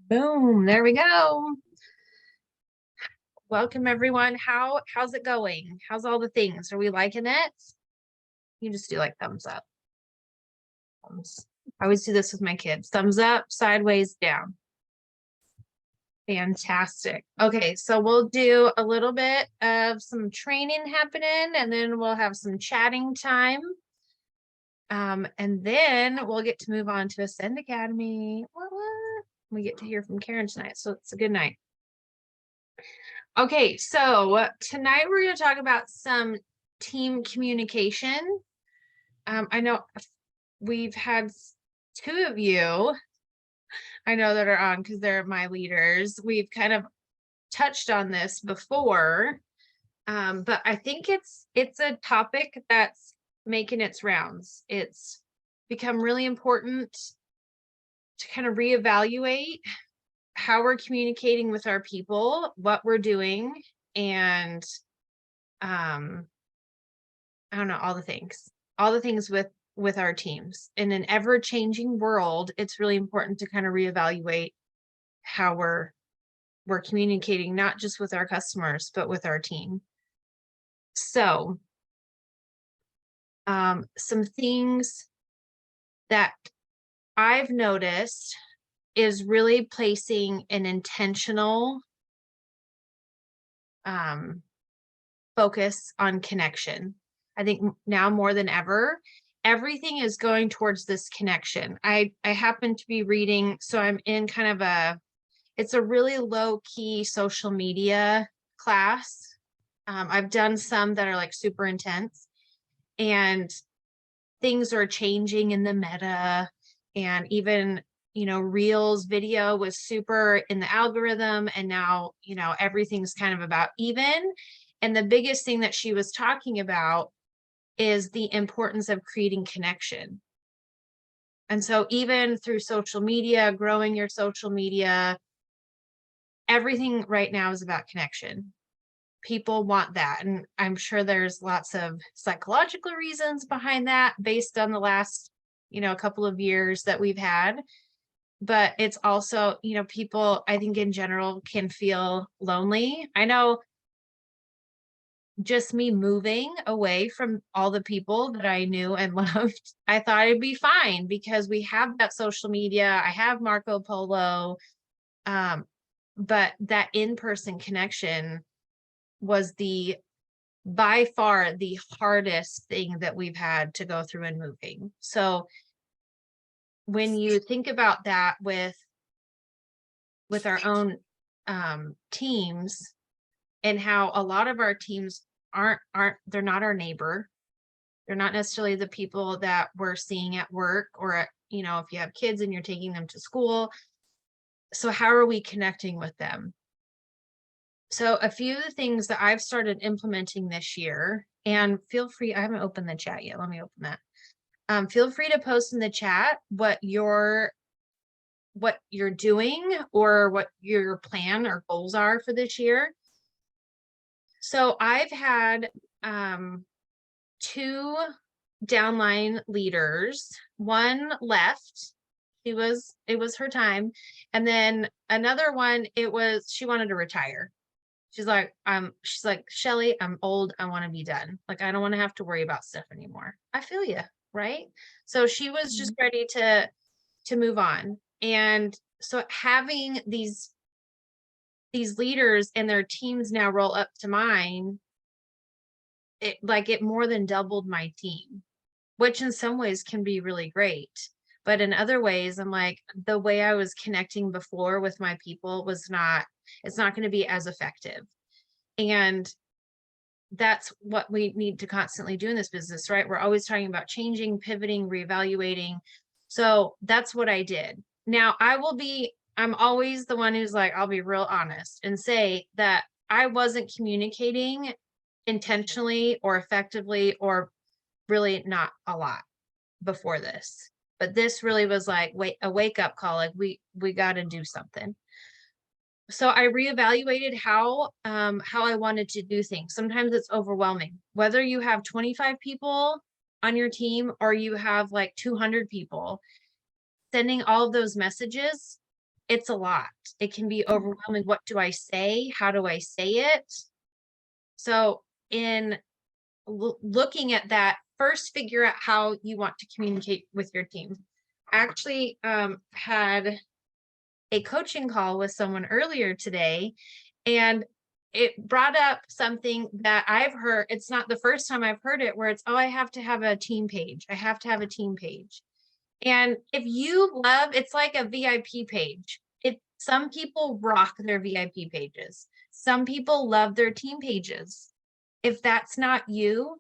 Boom, there we go. Welcome everyone. How's it going? How's all the things? Are we liking it? You just do like thumbs up. I always do this with my kids. Thumbs up, sideways, down. Fantastic. Okay, so we'll do a little bit of some training happening and then we'll have some chatting time. And then we'll get to move on to Ascend Academy. What? We get to hear from Karen tonight, so it's a good night. Okay, so tonight we're going to talk about some team communication. I know we've had two of you I know that are on because they're my leaders. We've kind of touched on this before, but I think it's a topic that's making its rounds. It's become really important to kind of reevaluate how we're communicating with our people, what we're doing, and I don't know, all the things with our teams. In an ever-changing world, it's really important to kind of reevaluate how we're communicating, not just with our customers, but with our team. So some things that I've noticed is really placing an intentional focus on connection. I think now more than ever, everything is going towards this connection. I happen to be reading, so I'm in kind of it's a really low key social media class. I've done some that are like super intense, and things are changing in the meta, and even Reels video was super in the algorithm, and now everything's kind of about even. And the biggest thing that she was talking about is the importance of creating connection. And so even through social media, growing your social media, everything right now is about connection. People want that, and I'm sure there's lots of psychological reasons behind that based on the last couple of years that we've had. But it's also, people, I think in general, can feel lonely. I know just me moving away from all the people that I knew and loved, I thought it'd be fine because we have that social media. I have Marco Polo. But that in-person connection was by far the hardest thing that we've had to go through in moving. So when you think about that with our own teams, and how a lot of our teams they're not our neighbor. They're not necessarily the people that we're seeing at work or at, if you have kids and you're taking them to school. So how are we connecting with them? So a few of the things that I've started implementing this year, and feel free, I haven't opened the chat yet. Let me open that. Feel free to post in the chat what you're doing or what your plan or goals are for this year. So I've had two downline leaders. One left. It was her time. And then another one, she wanted to retire. She's like, Shellie, I'm old. I want to be done. Like, I don't want to have to worry about stuff anymore. I feel you, right? So she was just ready to move on. And so having these leaders and their teams now roll up to mine, it more than doubled my team, which in some ways can be really great. But in other ways, I'm like, the way I was connecting before with my people it's not going to be as effective. And that's what we need to constantly do in this business, right? We're always talking about changing, pivoting, reevaluating. So that's what I did. Now I'm always the one who's like, I'll be real honest and say that I wasn't communicating intentionally or effectively, or really not a lot before this. But this really was like a wake up call. Like we got to do something. So I reevaluated how I wanted to do things. Sometimes it's overwhelming, whether you have 25 people on your team or you have like 200 people. Sending all of those messages it's a lot. It can be overwhelming. What do I say? How do I say it? So in looking at that, first figure out how you want to communicate with your team. I actually had a coaching call with someone earlier today, and it brought up something that I've heard. It's not the first time I've heard it, where it's, oh, I have to have a team page. I have to have a team page. And if you love, it's like a VIP page. Some people rock their VIP pages. Some people love their team pages. If that's not you,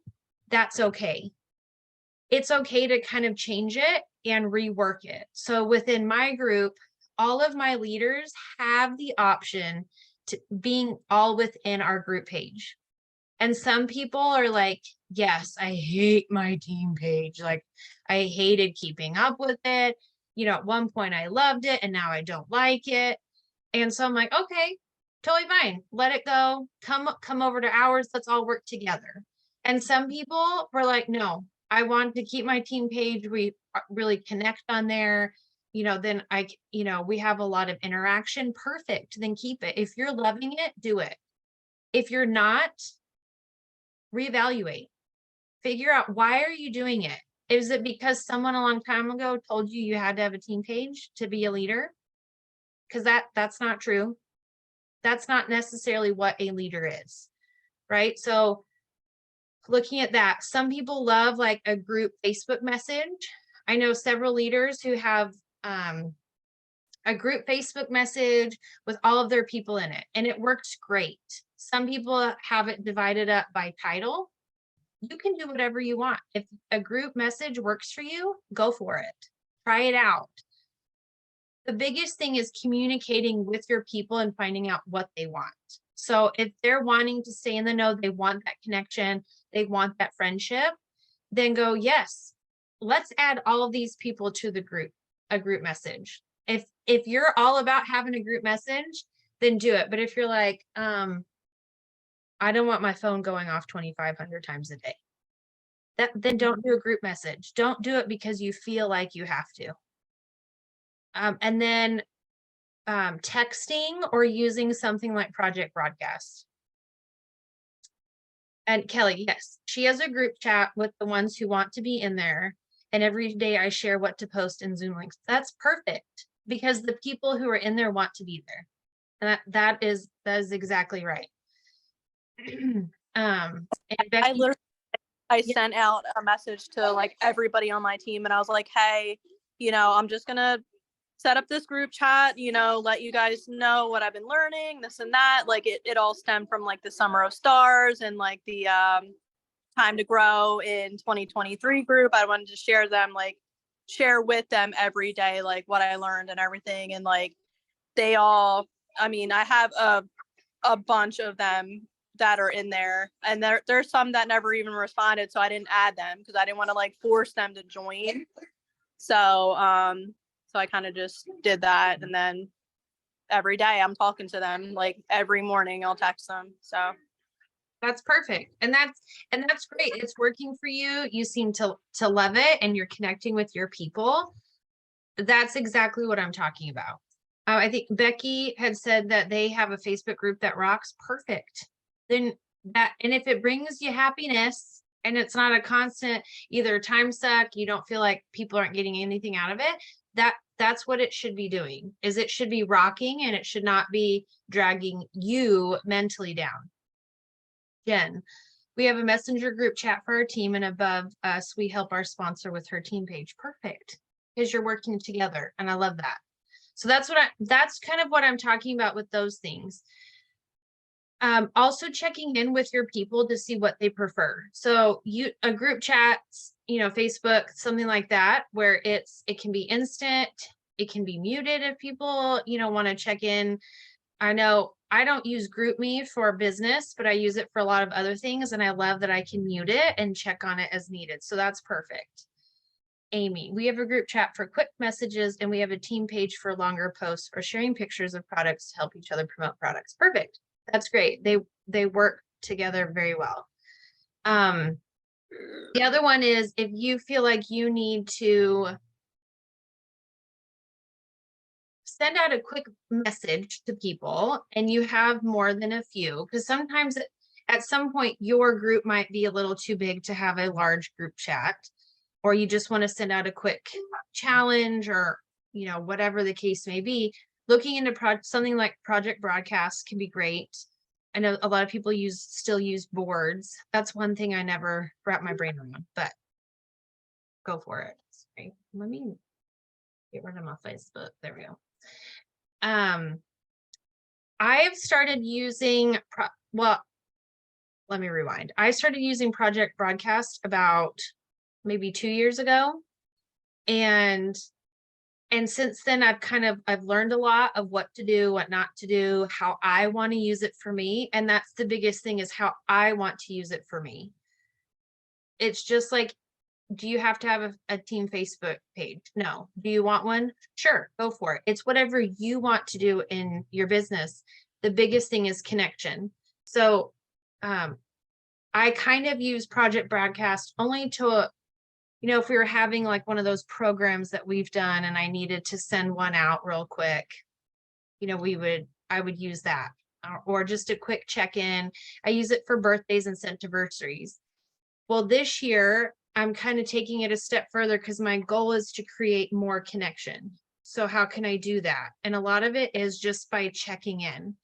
that's okay. It's okay to kind of change it and rework it. So within my group, all of my leaders have the option to being all within our group page. And some people are like, yes, I hate my team page. Like, I hated keeping up with it. You know, at one point I loved it and now I don't like it. And so I'm like, okay, totally fine. Let it go. Come over to ours. Let's all work together. And some people were like, no, I want to keep my team page. We really connect on there. You know, then we have a lot of interaction. Perfect. Then keep it. If you're loving it, do it. If you're not, reevaluate. Figure out, why are you doing it? Is it because someone a long time ago told you you had to have a team page to be a leader? Because that's not true. That's not necessarily what a leader is, right? So looking at that, some people love like a group Facebook message. I know several leaders who have a group Facebook message with all of their people in it, and it works great. Some people have it divided up by title. You can do whatever you want. If a group message works for you, go for it. Try it out. The biggest thing is communicating with your people and finding out what they want. So if they're wanting to stay in the know, they want that connection, they want that friendship, then go, yes, let's add all of these people to the group, a group message. If you're all about having a group message, then do it. But if you're like, I don't want my phone going off 2,500 times a day, then don't do a group message. Don't do it because you feel like you have to. And then texting or using something like Project Broadcast. And Kelly, yes, she has a group chat with the ones who want to be in there. And every day I share what to post in Zoom links. That's perfect, because the people who are in there want to be there. And that is exactly right. And Becky, I sent out a message to like everybody on my team, and I was like, hey, I'm just gonna set up this group chat, let you guys know what I've been learning, this and that. Like it all stemmed from like the Summer of Stars and like the Time to Grow in 2023 group. I wanted to share with them every day, like what I learned and everything. And like I have a bunch of them that are in there, and there's some that never even responded, so I didn't add them because I didn't want to like force them to join. So I kind of just did that, and then every day I'm talking to them. Like every morning I'll text them. So that's perfect. And that's great. It's working for you. You seem to love it, and you're connecting with your people. That's exactly what I'm talking about. I think Becky had said that they have a Facebook group that rocks. Perfect. And if it brings you happiness and it's not a constant either time suck, you don't feel like people aren't getting anything out of it, that's what it should be doing. Is it should be rocking, and it should not be dragging you mentally down. Jen, we have a messenger group chat for our team, and above us, we help our sponsor with her team page. Perfect. Because you're working together, and I love that. So that's kind of what I'm talking about with those things. Also checking in with your people to see what they prefer. So a group chat, Facebook, something like that, where it can be instant, it can be muted if people, want to check in. I know I don't use GroupMe for business, but I use it for a lot of other things, and I love that I can mute it and check on it as needed. So that's perfect. Amy, we have a group chat for quick messages, and we have a team page for longer posts or sharing pictures of products to help each other promote products. Perfect. That's great. They work together very well. The other one is, if you feel like you need to send out a quick message to people and you have more than a few, because sometimes at some point your group might be a little too big to have a large group chat, or you just want to send out a quick challenge, or whatever the case may be. Looking into something like Project Broadcast can be great. I know a lot of people still use boards. That's one thing I never wrap my brain around, but go for it. Okay, let me get rid of my Facebook. There we go. I've started using, well, let me rewind. I started using Project Broadcast about maybe 2 years ago. And since then I've learned a lot of what to do, what not to do, how I want to use it for me. And that's the biggest thing, is how I want to use it for me. It's just like, do you have to have a team Facebook page? No. Do you want one? Sure, go for it. It's whatever you want to do in your business. The biggest thing is connection. So I kind of use Project Broadcast only to, if we were having like one of those programs that we've done and I needed to send one out real quick, I would use that, or just a quick check-in. I use it for birthdays and centiversaries. Well, this year I'm kind of taking it a step further, because my goal is to create more connection. So how can I do that? And a lot of it is just by checking in.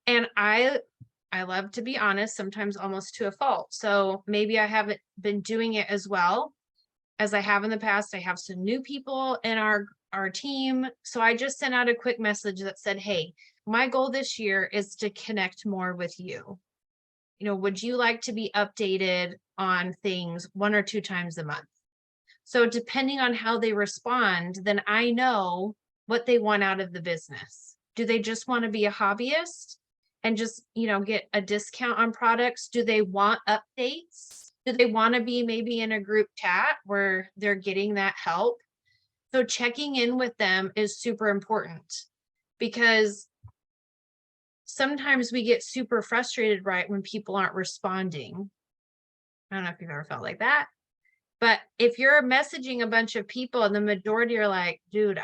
And I love to be honest, sometimes almost to a fault. So maybe I haven't been doing it as well as I have in the past. I have some new people in our team. So I just sent out a quick message that said, hey, my goal this year is to connect more with you. Would you like to be updated on things 1 or 2 times a month? So depending on how they respond, then I know what they want out of the business. Do they just want to be a hobbyist and just, get a discount on products? Do they want updates? Do they want to be maybe in a group chat where they're getting that help? So checking in with them is super important, because sometimes we get super frustrated, right, when people aren't responding. I don't know if you've ever felt like that, but if you're messaging a bunch of people and the majority are like, dude,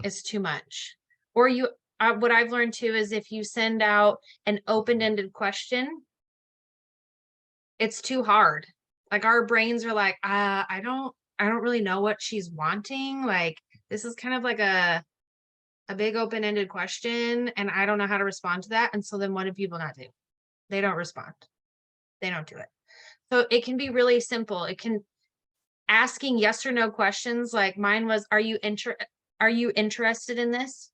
it's too much. Or what I've learned too is if you send out an open-ended question, it's too hard. Like our brains are like, I don't really know what she's wanting. Like, this is kind of like a big open-ended question, and I don't know how to respond to that. And so then what do people not do? They don't respond. They don't do it. So it can be really simple. It can asking yes or no questions. Like mine was, are you interested in this?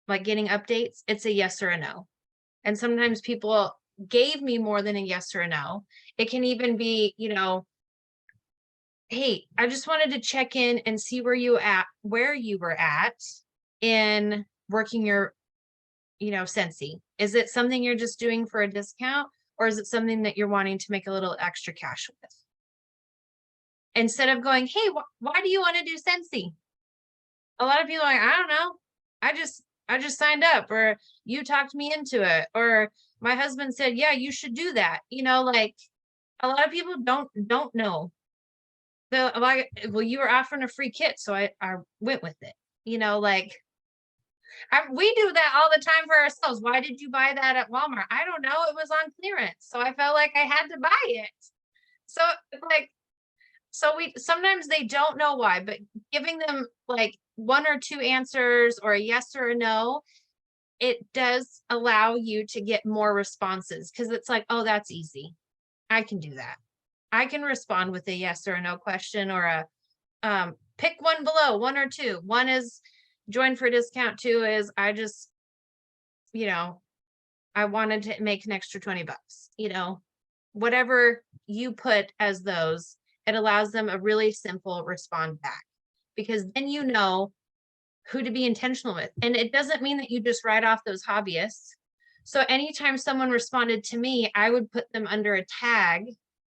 Like getting updates? It's a yes or a no. And sometimes people gave me more than a yes or a no. It can even be, hey, I just wanted to check in and see where you were at in working your, Scentsy. Is it something you're just doing for a discount, or is it something that you're wanting to make a little extra cash with? Instead of going, hey, why do you want to do Scentsy? A lot of people are like, I don't know. I just signed up, or you talked me into it, or my husband said, yeah, you should do that. Like a lot of people don't know. They're like, well, you were offering a free kit, so I went with it. Like we do that all the time for ourselves. Why did you buy that at Walmart? I don't know. It was on clearance, so I felt like I had to buy it. So we sometimes they don't know why, but giving them like 1 or 2 answers, or a yes or a no, it does allow you to get more responses, because it's like, oh, that's easy. I can do that. I can respond with a yes or a no question, or a pick one below, 1 or 2. 1 is join for a discount. 2 is I just, I wanted to make an extra $20. Whatever you put as those, it allows them a really simple respond back, because then you know who to be intentional with. And it doesn't mean that you just write off those hobbyists. So anytime someone responded to me, I would put them under a tag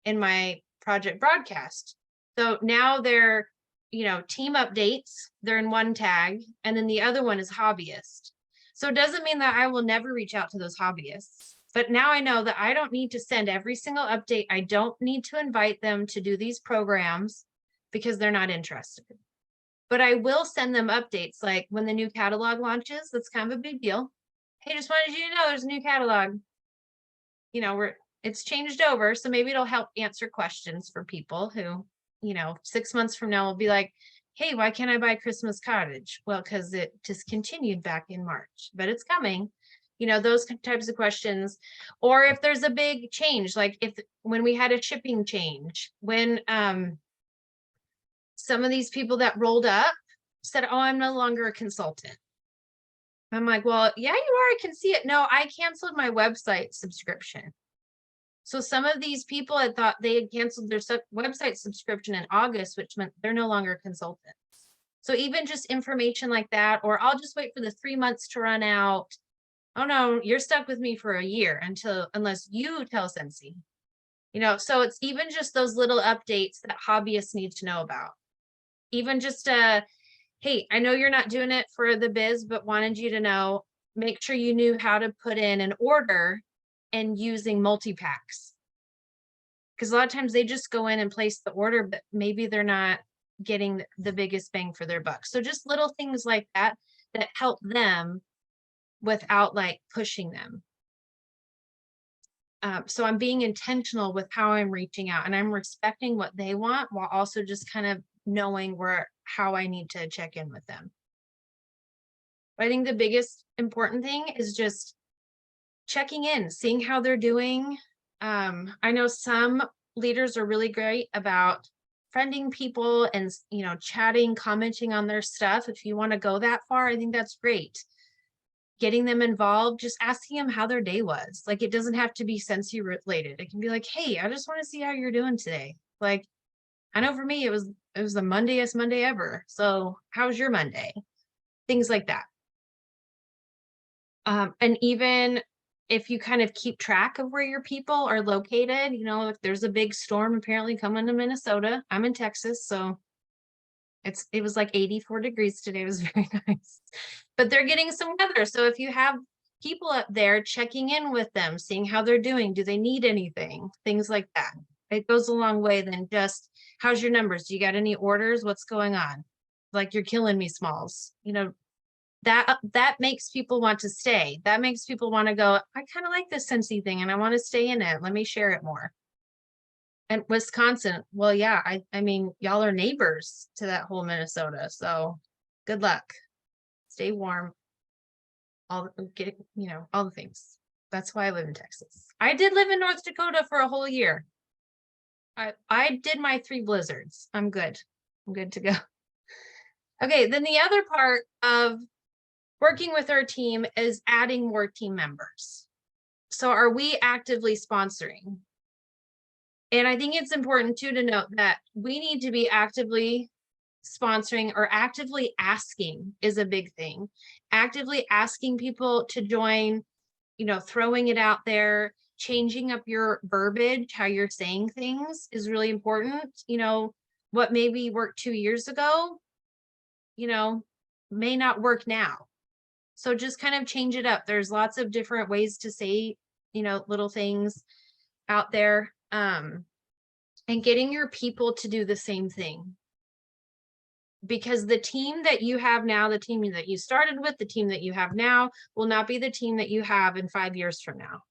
in my Project Broadcast. So now they're, team updates, they're in one tag, and then the other one is hobbyist. So it doesn't mean that I will never reach out to those hobbyists, but now I know that I don't need to send every single update. I don't need to invite them to do these programs, because they're not interested. but I will send them updates. Like when the new catalog launches, that's kind of a big deal. Hey, just wanted you to know there's a new catalog. You know, it's changed over. So maybe it'll help answer questions for people who, 6 months from now will be like, hey, why can't I buy Christmas Cottage? Well, because it discontinued back in March, but it's coming. Those types of questions. Or if there's a big change, like when we had a shipping change, when some of these people that rolled up said, oh, I'm no longer a consultant. I'm like, well, yeah, you are. I can see it. No, I canceled my website subscription. So some of these people had thought they had canceled their website subscription in August, which meant they're no longer consultants. So even just information like that, or I'll just wait for the 3 months to run out. Oh no, you're stuck with me for a year unless you tell Scentsy. So it's even just those little updates that hobbyists need to know about. Even just hey, I know you're not doing it for the biz, but wanted you to know, make sure you knew how to put in an order and using multi-packs. Because a lot of times they just go in and place the order, but maybe they're not getting the biggest bang for their buck. So just little things like that help them without like pushing them. So I'm being intentional with how I'm reaching out, and I'm respecting what they want while also just kind of knowing how I need to check in with them. But I think the biggest important thing is just checking in, seeing how they're doing. I know some leaders are really great about friending people and, chatting, commenting on their stuff. If you want to go that far, I think that's great. Getting them involved, just asking them how their day was. Like, it doesn't have to be Scentsy related. It can be like, hey, I just want to see how you're doing today. Like, I know for me, it was the Mondayest Monday ever. So how's your Monday? Things like that. And even if you kind of keep track of where your people are located, if there's a big storm apparently coming to Minnesota, I'm in Texas, so it was like 84 degrees today. It was very nice, but they're getting some weather. So if you have people up there, checking in with them, seeing how they're doing, do they need anything, things like that. It goes a long way than just, how's your numbers? Do you got any orders? What's going on? Like, you're killing me, Smalls. That makes people want to stay. That makes people want to go, I kind of like this Scentsy thing and I want to stay in it. Let me share it more. And Wisconsin, well, yeah, I mean, y'all are neighbors to that whole Minnesota. So good luck. Stay warm. All the things. That's why I live in Texas. I did live in North Dakota for a whole year. I did my 3 blizzards. I'm good. I'm good to go. Okay, then the other part of working with our team is adding more team members. So are we actively sponsoring? And I think it's important too to note that we need to be actively sponsoring, or actively asking is a big thing. Actively asking people to join, throwing it out there, changing up your verbiage, how you're saying things is really important. What maybe worked 2 years ago, may not work now. So just kind of change it up. There's lots of different ways to say, little things out there. And getting your people to do the same thing. Because the team that you have now, the team that you started with, the team that you have now will not be the team that you have in 5 years from now.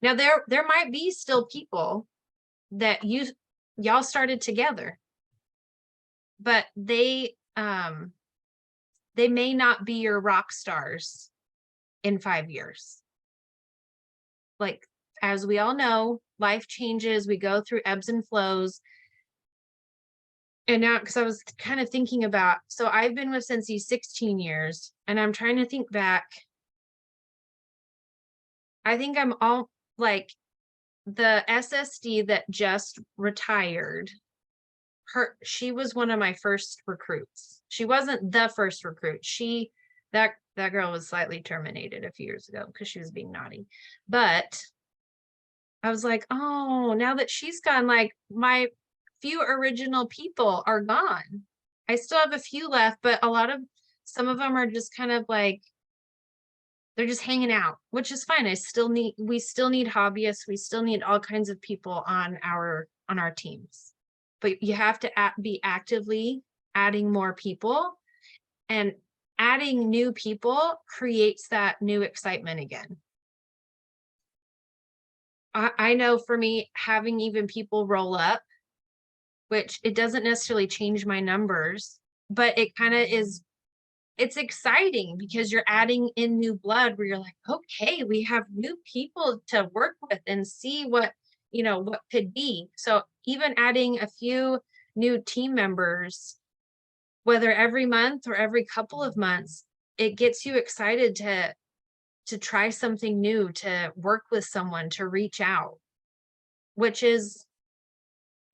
Now, there might be still people that y'all started together, but they may not be your rock stars in 5 years. Like, as we all know, life changes, we go through ebbs and flows. And now, because I was kind of thinking about, so I've been with Scentsy 16 years, and I'm trying to think back. I think I'm all like the SSD that just retired. She was one of my first recruits. She wasn't the first recruit. That girl was slightly terminated a few years ago because she was being naughty. But I was like, oh, now that she's gone, like, my few original people are gone. I still have a few left, but some of them are just kind of like, they're just hanging out, which is fine. We still need hobbyists. We still need all kinds of people on our teams, but you have to be actively adding more people And adding new people creates that new excitement again. I know for me, having even people roll up, which it doesn't necessarily change my numbers, but it kind of is, it's exciting because you're adding in new blood where you're like, okay, we have new people to work with and see what, what could be. So even adding a few new team members, whether every month or every couple of months, it gets you excited to try something new, to work with someone, to reach out, which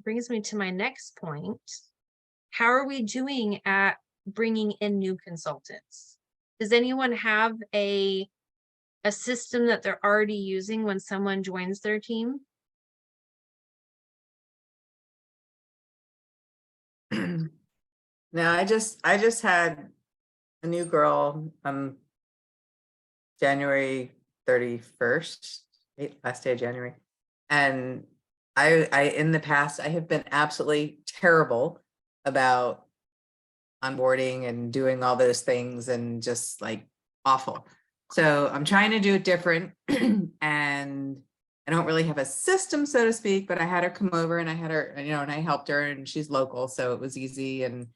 brings me to my next point. How are we doing at bringing in new consultants? Does anyone have a system that they're already using when someone joins their team? No, I just had a new girl January 31st, last day of January. And I in the past I have been absolutely terrible about onboarding and doing all those things, and just like awful. So I'm trying to do it different. And I don't really have a system, so to speak, but I had her come over and I had her, and I helped her, and she's local, so it was easy. And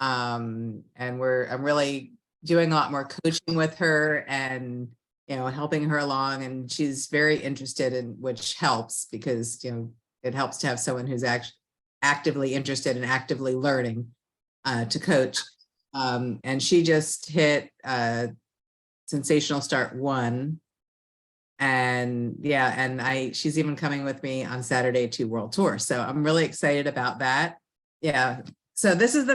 I'm really doing a lot more coaching with her, and helping her along, and she's very interested in, which helps because it helps to have someone who's actively interested and actively learning to coach. And she just hit Sensational Start 1. And yeah, and she's even coming with me on Saturday to World Tour. So I'm really excited about that. Yeah. So this is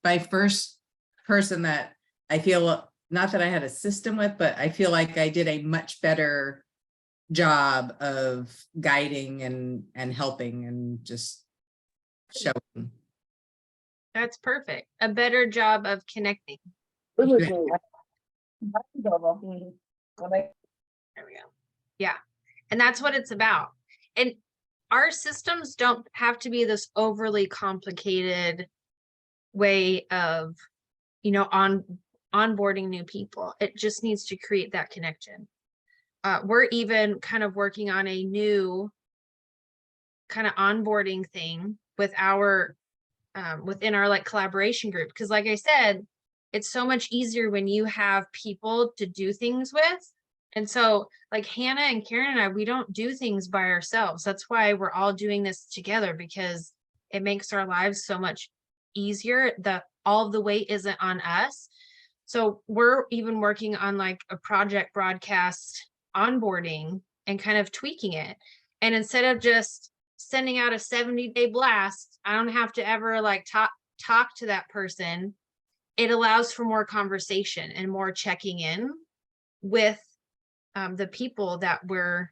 my first person that I feel, not that I had a system with, but I feel like I did a much better job of guiding and helping and just showing. That's perfect. A better job of connecting. There we go. Yeah. And that's what it's about. And our systems don't have to be this overly complicated way of, onboarding new people. It just needs to create that connection. We're even kind of working on a new kind of onboarding thing with our within our like collaboration group, because like I said, it's so much easier when you have people to do things with. And so like Hannah and Karen and I, we don't do things by ourselves. That's why we're all doing this together, because it makes our lives so much easier. All of the weight isn't on us. So we're even working on like a project broadcast onboarding and kind of tweaking it. And instead of just sending out a 70-day blast, I don't have to ever like talk to that person. It allows for more conversation and more checking in with the people that we're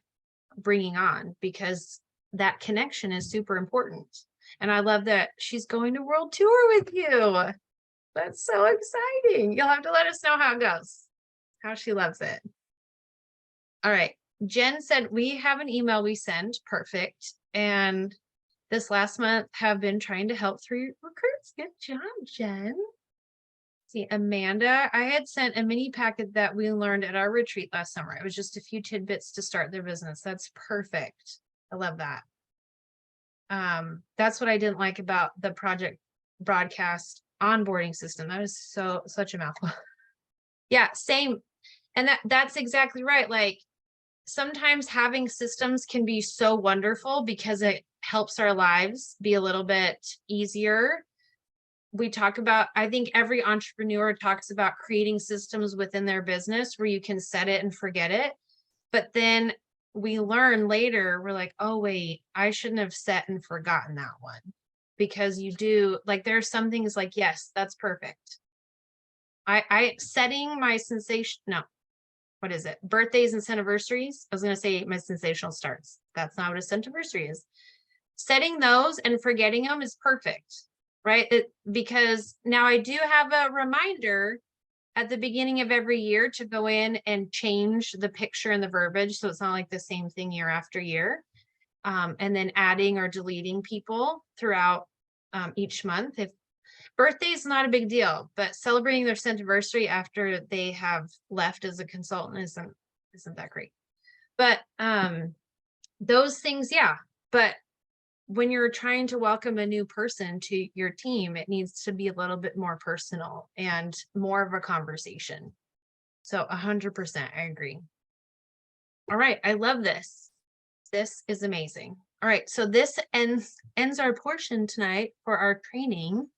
bringing on, because that connection is super important. And I love that she's going to World Tour with you. That's so exciting. You'll have to let us know how it goes, how she loves it. All right. Jen said, we have an email we send. Perfect. And this last month have been trying to help 3 recruits. Good job, Jen. See, Amanda, I had sent a mini packet that we learned at our retreat last summer. It was just a few tidbits to start their business. That's perfect. I love that. That's what I didn't like about the project broadcast onboarding system. That is such a mouthful. Yeah, same. And that's exactly right. Like sometimes having systems can be so wonderful because it helps our lives be a little bit easier. We talk about, I think every entrepreneur talks about creating systems within their business where you can set it and forget it. But then we learn later, we're like, oh, wait, I shouldn't have set and forgotten that one. Because you do, like, there's some things like, yes, that's perfect. I setting my what is it? Birthdays and anniversaries. I was going to say my sensational starts. That's not what a centiversary is. Setting those and forgetting them is perfect, right? Because now I do have a reminder at the beginning of every year to go in and change the picture and the verbiage. So it's not like the same thing year after year. And then adding or deleting people throughout each month. Birthday's not a big deal, but celebrating their centiversary after they have left as a consultant isn't that great. But those things, yeah. But when you're trying to welcome a new person to your team, it needs to be a little bit more personal and more of a conversation. So 100%, I agree. All right, I love this. This is amazing. All right, so this ends our portion tonight for our training.